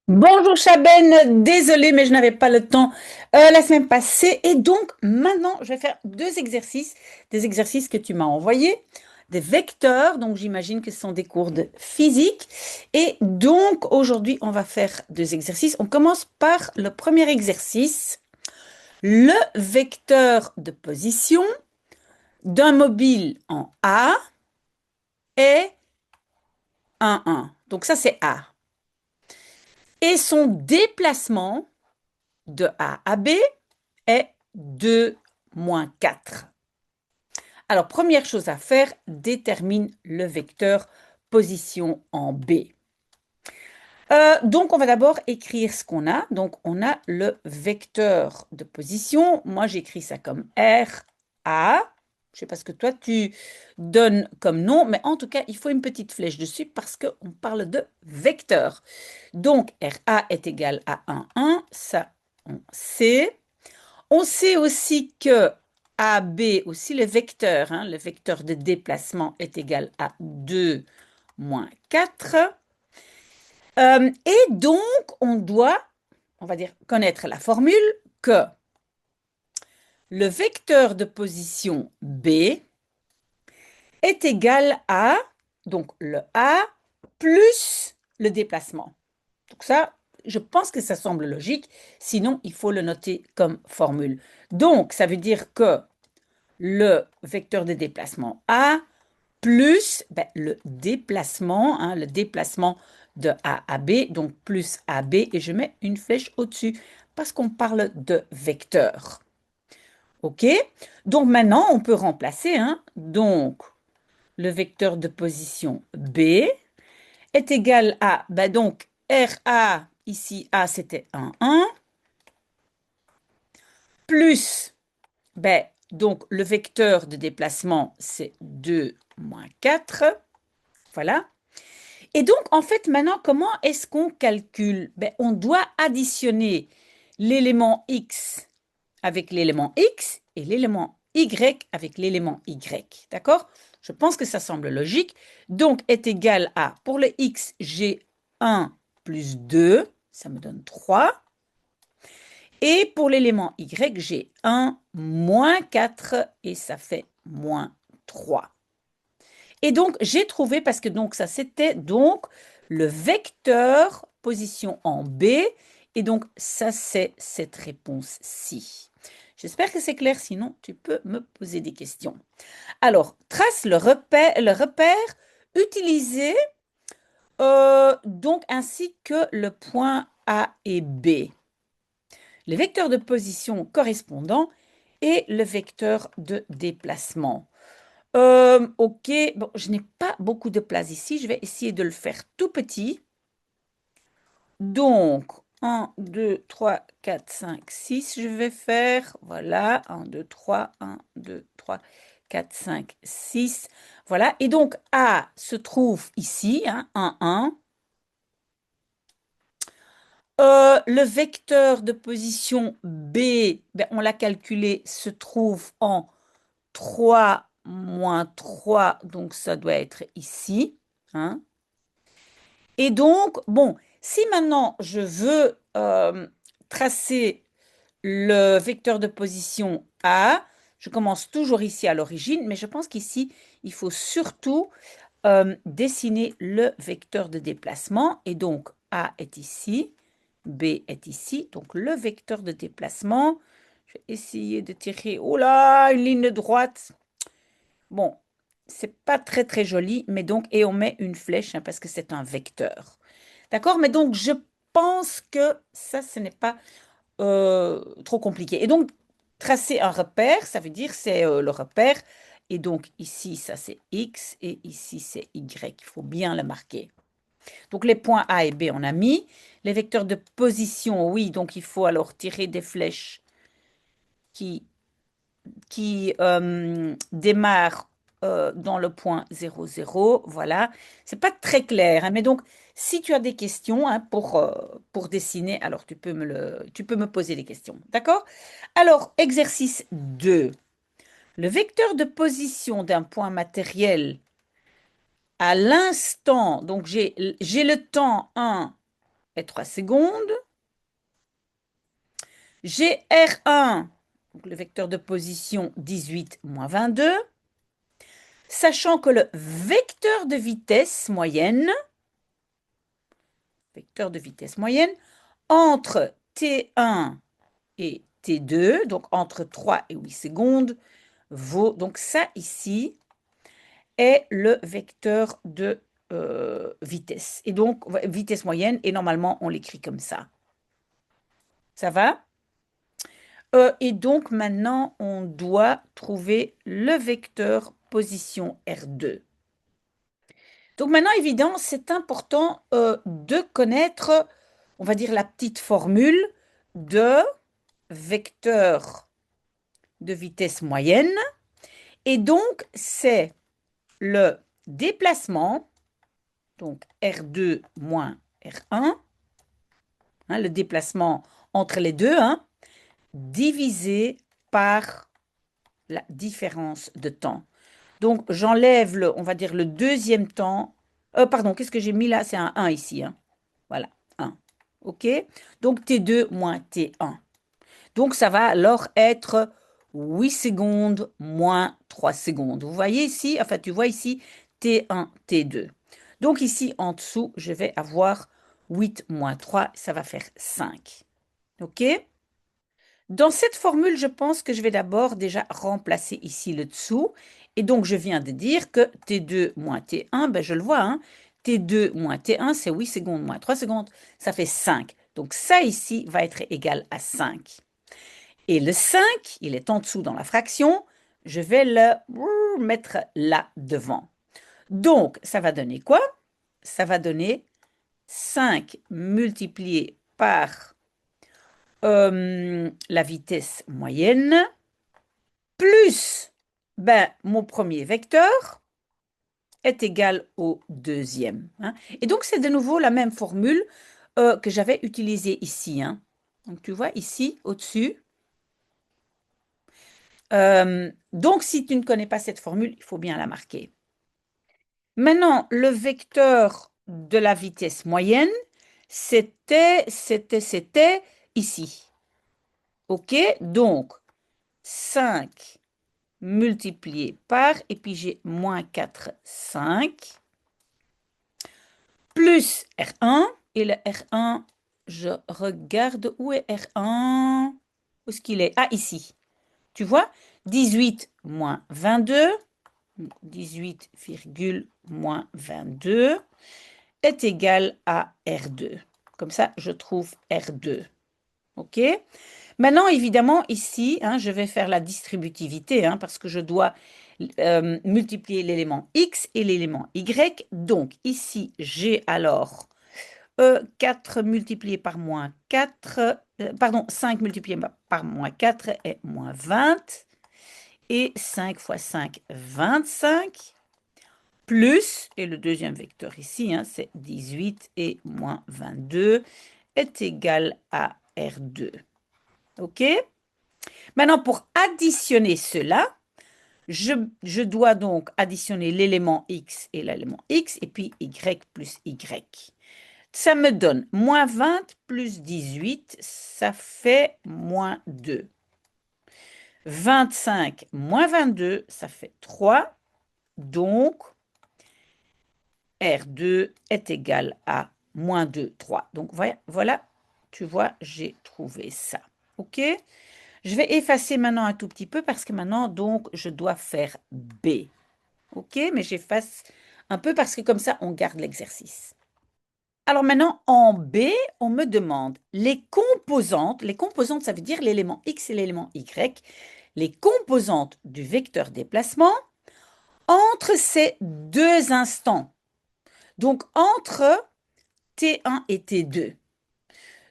Bonjour Chaben, désolée mais je n'avais pas le temps la semaine passée et donc maintenant je vais faire deux exercices, des exercices que tu m'as envoyés, des vecteurs, donc j'imagine que ce sont des cours de physique et donc aujourd'hui on va faire deux exercices. On commence par le premier exercice, le vecteur de position d'un mobile en A est 1, 1. Donc ça c'est A. Et son déplacement de A à B est 2 moins 4. Alors, première chose à faire, détermine le vecteur position en B. Donc, on va d'abord écrire ce qu'on a. Donc, on a le vecteur de position. Moi, j'écris ça comme R, A. Je ne sais pas ce que toi, tu donnes comme nom, mais en tout cas, il faut une petite flèche dessus parce qu'on parle de vecteur. Donc, RA est égal à 1, 1. Ça, on sait. On sait aussi que AB, aussi le vecteur, le vecteur de déplacement est égal à 2 moins 4. Et donc, on doit, on va dire, connaître la formule que le vecteur de position B est égal à, donc le A plus le déplacement. Donc ça, je pense que ça semble logique, sinon il faut le noter comme formule. Donc, ça veut dire que le vecteur de déplacement A plus le déplacement de A à B, donc plus AB, et je mets une flèche au-dessus parce qu'on parle de vecteur. OK? Donc maintenant, on peut remplacer. Donc, le vecteur de position B est égal à, donc, RA, ici, A, c'était 1, 1, plus donc, le vecteur de déplacement, c'est 2 moins 4. Voilà. Et donc, en fait, maintenant, comment est-ce qu'on calcule? On doit additionner l'élément X avec l'élément X et l'élément Y avec l'élément Y. D'accord? Je pense que ça semble logique. Donc, est égal à, pour le X, j'ai 1 plus 2, ça me donne 3. Et pour l'élément Y, j'ai 1 moins 4 et ça fait moins 3. Et donc, j'ai trouvé, parce que donc ça, c'était donc le vecteur position en B. Et donc, ça, c'est cette réponse-ci. J'espère que c'est clair, sinon tu peux me poser des questions. Alors, trace le repère utilisé donc ainsi que le point A et B. Le vecteur de position correspondant et le vecteur de déplacement. Ok, bon, je n'ai pas beaucoup de place ici. Je vais essayer de le faire tout petit. Donc, 1, 2, 3, 4, 5, 6, je vais faire. Voilà, 1, 2, 3, 1, 2, 3, 4, 5, 6. Voilà, et donc A se trouve ici, 1, 1. Le vecteur de position B, on l'a calculé, se trouve en 3 moins 3, donc ça doit être ici. Et donc, bon, si maintenant je veux tracer le vecteur de position A, je commence toujours ici à l'origine, mais je pense qu'ici, il faut surtout dessiner le vecteur de déplacement. Et donc, A est ici, B est ici. Donc, le vecteur de déplacement, je vais essayer de tirer, oh là, une ligne droite. Bon, c'est pas très très joli, mais donc, et on met une flèche parce que c'est un vecteur. D'accord? Mais donc, je pense que ça, ce n'est pas trop compliqué. Et donc, tracer un repère, ça veut dire c'est le repère. Et donc, ici, ça c'est X et ici, c'est Y. Il faut bien le marquer. Donc, les points A et B, on a mis. Les vecteurs de position, oui, donc il faut alors tirer des flèches qui démarre dans le point 0, 0. Voilà. C'est pas très clair, mais donc, si tu as des questions pour dessiner, alors tu peux me poser des questions. D'accord? Alors, exercice 2. Le vecteur de position d'un point matériel à l'instant, donc j'ai le temps 1 et 3 secondes. J'ai R1, donc le vecteur de position 18 moins 22, sachant que le vecteur de vitesse moyenne, entre T1 et T2, donc entre 3 et 8 secondes, vaut, donc ça ici, est le vecteur de vitesse. Et donc, vitesse moyenne, et normalement, on l'écrit comme ça. Ça va? Et donc, maintenant, on doit trouver le vecteur position R2. Donc, maintenant, évidemment, c'est important de connaître, on va dire, la petite formule de vecteur de vitesse moyenne. Et donc, c'est le déplacement, donc R2 moins R1, hein, le déplacement entre les deux, hein, divisé par la différence de temps. Donc, j'enlève, on va dire, le deuxième temps. Pardon, qu'est-ce que j'ai mis là? C'est un 1 ici. Hein. Voilà, 1. OK? Donc, T2 moins T1. Donc, ça va alors être 8 secondes moins 3 secondes. Vous voyez ici, enfin, tu vois ici, T1, T2. Donc, ici, en dessous, je vais avoir 8 moins 3, ça va faire 5. OK? Dans cette formule, je pense que je vais d'abord déjà remplacer ici le dessous. Et donc, je viens de dire que T2 moins T1, ben je le vois, hein, T2 moins T1, c'est 8 secondes moins 3 secondes, ça fait 5. Donc, ça ici va être égal à 5. Et le 5, il est en dessous dans la fraction, je vais le mettre là devant. Donc, ça va donner quoi? Ça va donner 5 multiplié par la vitesse moyenne, plus mon premier vecteur est égal au deuxième. Hein. Et donc, c'est de nouveau la même formule que j'avais utilisée ici. Hein. Donc, tu vois ici, au-dessus. Donc, si tu ne connais pas cette formule, il faut bien la marquer. Maintenant, le vecteur de la vitesse moyenne, c'était ici. OK? Donc, 5 multiplié par, et puis j'ai moins 4, 5, plus R1, et le R1, je regarde où est R1, où est-ce qu'il est? Ah, ici. Tu vois, 18 moins 22, 18, moins 22, est égal à R2. Comme ça, je trouve R2. OK? Maintenant, évidemment, ici, hein, je vais faire la distributivité hein, parce que je dois multiplier l'élément X et l'élément Y. Donc, ici, j'ai alors 4 multiplié par moins 4, pardon, 5 multiplié par moins 4 est moins 20. Et 5 fois 5, 25. Plus, et le deuxième vecteur ici, hein, c'est 18 et moins 22 est égal à R2. OK? Maintenant, pour additionner cela, je dois donc additionner l'élément X et l'élément X, et puis Y plus Y. Ça me donne moins 20 plus 18, ça fait moins 2. 25 moins 22, ça fait 3. Donc, R2 est égal à moins 2, 3. Donc, voilà, tu vois, j'ai trouvé ça. OK? Je vais effacer maintenant un tout petit peu parce que maintenant, donc, je dois faire B. OK? Mais j'efface un peu parce que comme ça, on garde l'exercice. Alors maintenant, en B, on me demande les composantes. Les composantes, ça veut dire l'élément X et l'élément Y. Les composantes du vecteur déplacement entre ces deux instants. Donc, entre T1 et T2.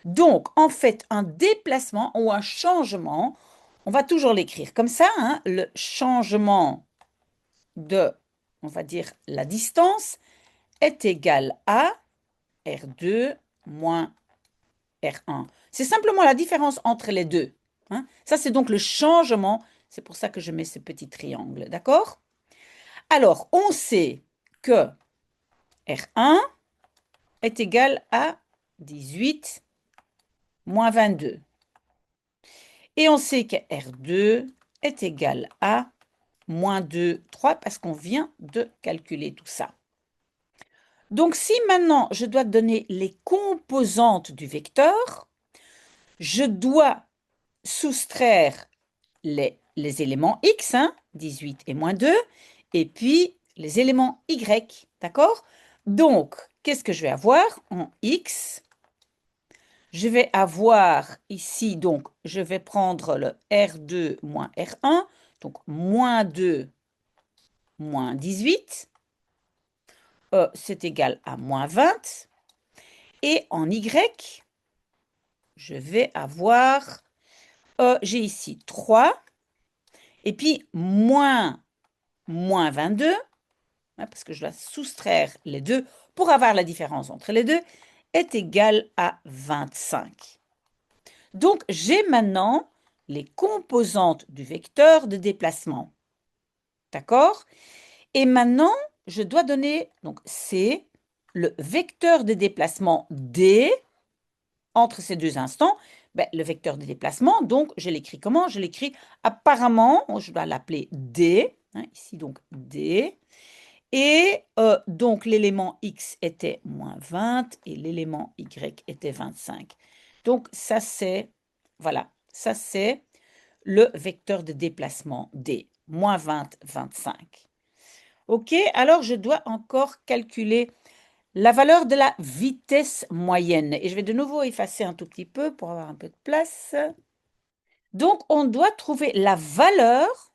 Donc, en fait, un déplacement ou un changement, on va toujours l'écrire comme ça, hein, le changement de, on va dire, la distance est égal à R2 moins R1. C'est simplement la différence entre les deux. Hein. Ça, c'est donc le changement. C'est pour ça que je mets ce petit triangle, d'accord? Alors, on sait que R1 est égal à 18 moins 22. Et on sait que R2 est égal à moins 2, 3, parce qu'on vient de calculer tout ça. Donc, si maintenant je dois donner les composantes du vecteur, je dois soustraire les éléments x, 18 et moins 2, et puis les éléments y, d'accord? Donc, qu'est-ce que je vais avoir en x? Je vais avoir ici, donc, je vais prendre le R2 moins R1, donc moins 2 moins 18, c'est égal à moins 20. Et en Y, je vais avoir, j'ai ici 3, et puis moins 22, parce que je dois soustraire les deux pour avoir la différence entre les deux, est égal à 25. Donc, j'ai maintenant les composantes du vecteur de déplacement. D'accord? Et maintenant, je dois donner, donc C, le vecteur de déplacement D entre ces deux instants. Ben, le vecteur de déplacement, donc, je l'écris comment? Je l'écris apparemment, je dois l'appeler D, ici donc D. Et donc, l'élément X était moins 20 et l'élément Y était 25. Donc, ça c'est, voilà, ça c'est le vecteur de déplacement D, moins 20, 25. OK, alors je dois encore calculer la valeur de la vitesse moyenne. Et je vais de nouveau effacer un tout petit peu pour avoir un peu de place. Donc, on doit trouver la valeur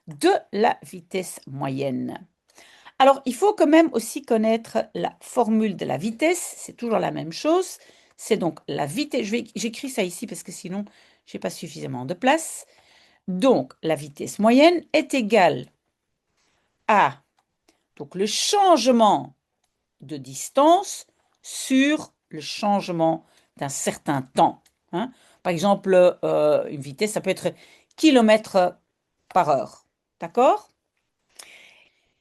de la vitesse moyenne. Alors, il faut quand même aussi connaître la formule de la vitesse. C'est toujours la même chose. C'est donc la vitesse. J'écris ça ici parce que sinon, je n'ai pas suffisamment de place. Donc, la vitesse moyenne est égale à donc, le changement de distance sur le changement d'un certain temps. Par exemple, une vitesse, ça peut être kilomètres par heure. D'accord?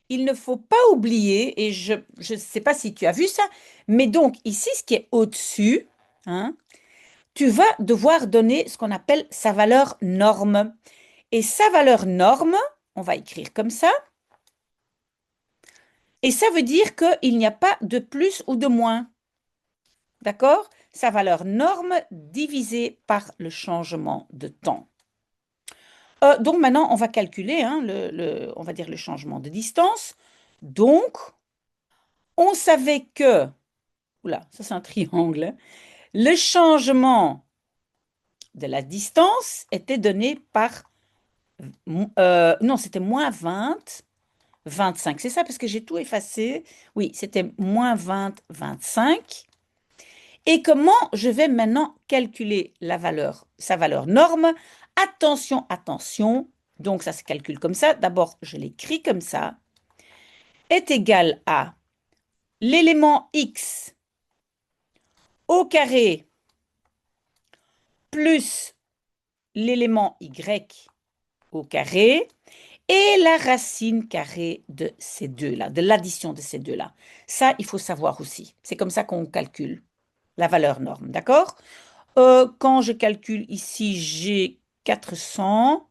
Il ne faut pas oublier, et je ne sais pas si tu as vu ça, mais donc ici, ce qui est au-dessus, tu vas devoir donner ce qu'on appelle sa valeur norme. Et sa valeur norme, on va écrire comme ça, et ça veut dire qu'il n'y a pas de plus ou de moins. D'accord? Sa valeur norme divisée par le changement de temps. Donc maintenant, on va calculer, on va dire le changement de distance. Donc, on savait que, oula, ça c'est un triangle, le changement de la distance était donné par, non, c'était moins 20, 25. C'est ça parce que j'ai tout effacé. Oui, c'était moins 20, 25. Et comment je vais maintenant calculer la valeur, sa valeur norme? Attention, attention. Donc, ça se calcule comme ça. D'abord, je l'écris comme ça. Est égal à l'élément x au carré plus l'élément y au carré et la racine carrée de ces deux-là, de l'addition de ces deux-là. Ça, il faut savoir aussi. C'est comme ça qu'on calcule la valeur norme, d'accord? Quand je calcule ici, j'ai 400.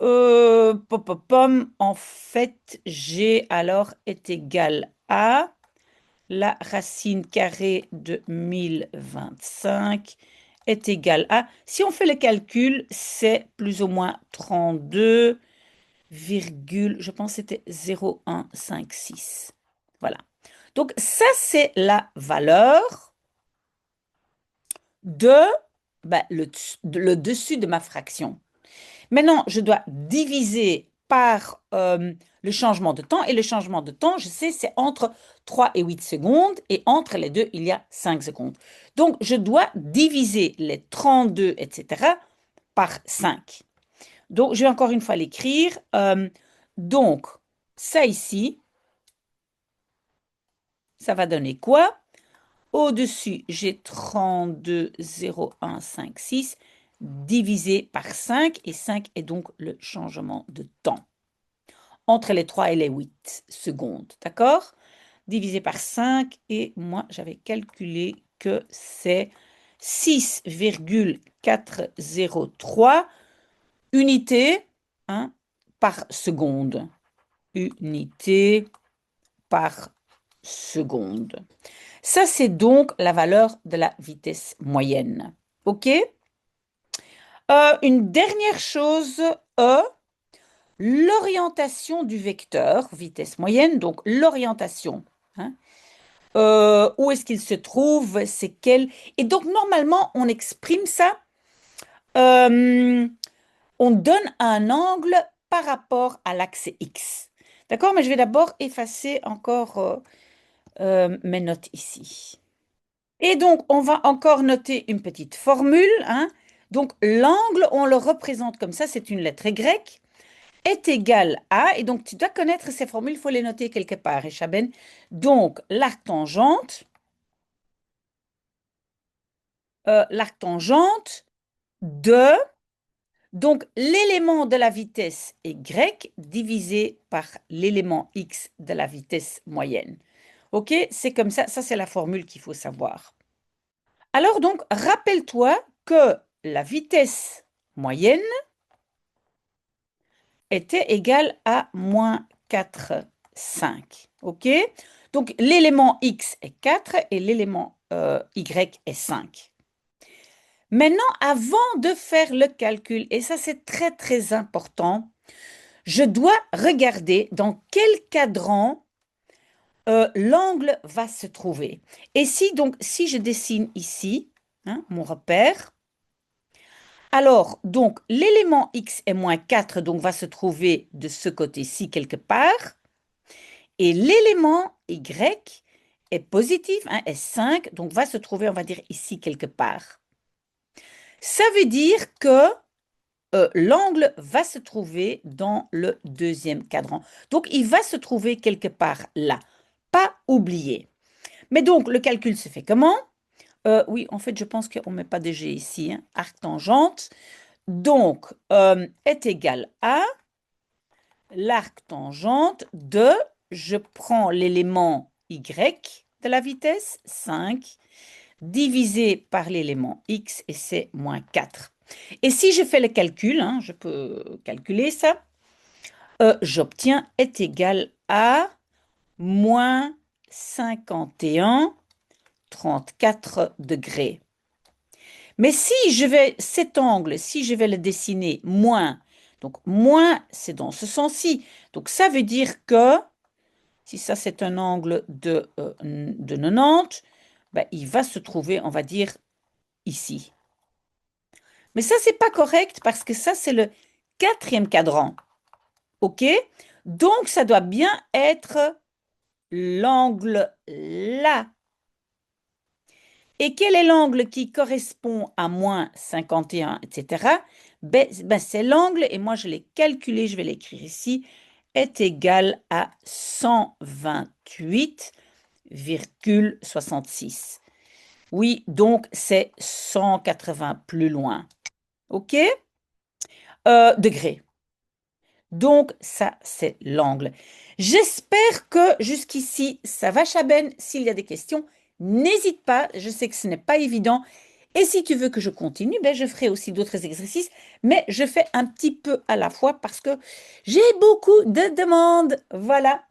En fait, G alors est égal à la racine carrée de 1025 est égal à, si on fait le calcul, c'est plus ou moins 32, je pense que c'était 0,156. Voilà. Donc, ça, c'est la valeur de le dessus de ma fraction. Maintenant, je dois diviser par le changement de temps. Et le changement de temps, je sais, c'est entre 3 et 8 secondes. Et entre les deux, il y a 5 secondes. Donc, je dois diviser les 32, etc., par 5. Donc, je vais encore une fois l'écrire. Donc, ça ici, ça va donner quoi? Au-dessus, j'ai 32,0156 divisé par 5, et 5 est donc le changement de temps entre les 3 et les 8 secondes, d'accord? divisé par 5. Et moi, j'avais calculé que c'est 6,403 unités, hein, par seconde. Unités par seconde. Ça, c'est donc la valeur de la vitesse moyenne. OK? Une dernière chose, l'orientation du vecteur, vitesse moyenne, donc l'orientation. Hein, où est-ce qu'il se trouve? C'est quel? Et donc, normalement, on exprime ça, on donne un angle par rapport à l'axe X. D'accord? Mais je vais d'abord effacer encore mes notes ici. Et donc, on va encore noter une petite formule. Hein. Donc, l'angle, on le représente comme ça, c'est une lettre Y, est égal à, et donc tu dois connaître ces formules, il faut les noter quelque part, Echaben. Donc, l'arc-tangente de, donc l'élément de la vitesse Y divisé par l'élément X de la vitesse moyenne. OK? C'est comme ça c'est la formule qu'il faut savoir. Alors donc, rappelle-toi que la vitesse moyenne était égale à moins 4,5. OK? Donc, l'élément X est 4 et l'élément Y est 5. Maintenant, avant de faire le calcul, et ça c'est très très important, je dois regarder dans quel cadran l'angle va se trouver. Et si je dessine ici, hein, mon repère, alors, donc, l'élément X est moins 4, donc va se trouver de ce côté-ci quelque part. Et l'élément Y est positif, hein, est 5, donc va se trouver, on va dire, ici quelque part. Ça veut dire que l'angle va se trouver dans le deuxième cadran. Donc, il va se trouver quelque part là. Pas oublier. Mais donc, le calcul se fait comment? Oui, en fait, je pense qu'on ne met pas de G ici. Hein, arc-tangente. Donc, est égal à l'arc-tangente de, je prends l'élément Y de la vitesse, 5, divisé par l'élément X, et c'est moins 4. Et si je fais le calcul, hein, je peux calculer ça, j'obtiens est égal à moins 51,34 degrés. Mais si je vais, cet angle, si je vais le dessiner moins, donc moins, c'est dans ce sens-ci. Donc ça veut dire que, si ça c'est un angle de 90, ben, il va se trouver, on va dire, ici. Mais ça, c'est pas correct parce que ça, c'est le quatrième cadran. OK? Donc, ça doit bien être l'angle là. Et quel est l'angle qui correspond à moins 51, etc. Ben, c'est l'angle, et moi je l'ai calculé, je vais l'écrire ici, est égal à 128,66. Oui, donc c'est 180 plus loin. OK? Degrés. Donc, ça, c'est l'angle. J'espère que jusqu'ici, ça va, Chaben. S'il y a des questions, n'hésite pas. Je sais que ce n'est pas évident. Et si tu veux que je continue, ben, je ferai aussi d'autres exercices. Mais je fais un petit peu à la fois parce que j'ai beaucoup de demandes. Voilà.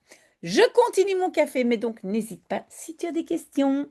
Je continue mon café, mais donc n'hésite pas si tu as des questions.